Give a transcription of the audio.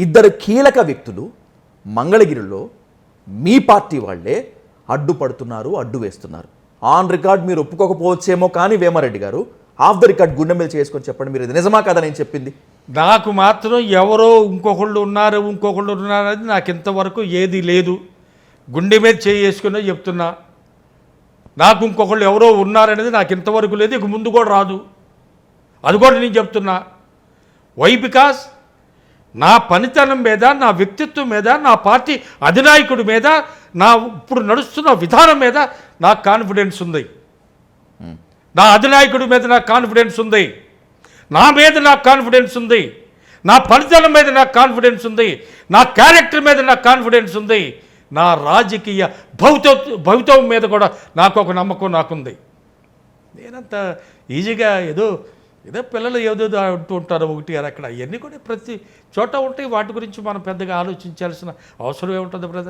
ఇద్దరు కీలక వ్యక్తులు మంగళగిరిలో మీ పార్టీ వాళ్ళే అడ్డుపడుతున్నారు, అడ్డు వేస్తున్నారు. ఆన్ రికార్డ్ మీరు ఒప్పుకోకపోవచ్చేమో, కానీ వేమారెడ్డి గారు ఆఫ్ ద రికార్డ్ గుండె మీద చేసుకొని చెప్పండి, మీరు ఇది నిజమా కదా నేను చెప్పింది? నాకు మాత్రం ఎవరో ఇంకొకళ్ళు ఉన్నారు అనేది నాకు ఇంతవరకు ఏది లేదు. గుండె మీద చేసుకునే చెప్తున్నా. నాకు ఇంకొకళ్ళు ఎవరో ఉన్నారనేది నాకు ఇంతవరకు లేదు, ఇక ముందు కూడా రాదు. అది కూడా నేను చెప్తున్నా. వై? బికాస్ నా పనితనం మీద, నా వ్యక్తిత్వం మీద, నా పార్టీ అధినాయకుడి మీద, నా ఇప్పుడు నడుస్తున్న విధానం మీద నాకు కాన్ఫిడెన్స్ ఉంది. నా అధినాయకుడి మీద నాకు కాన్ఫిడెన్స్ ఉంది. నా మీద నాకు కాన్ఫిడెన్స్ ఉంది. నా పనితనం మీద నాకు కాన్ఫిడెన్స్ ఉంది. నా క్యారెక్టర్ మీద నాకు కాన్ఫిడెన్స్ ఉంది. నా రాజకీయ భవితవ్యం మీద కూడా నాకు ఒక నమ్మకం నాకుంది. నేనంత ఈజీగా ఏదో పిల్లలు ఏదో అంటూ ఉంటారు ఒకటి అక్కడ, అవన్నీ కూడా ప్రతి చోట ఉంటాయి. వాటి గురించి మనం పెద్దగా ఆలోచించాల్సిన అవసరం ఏముంటుంది బ్రదర్?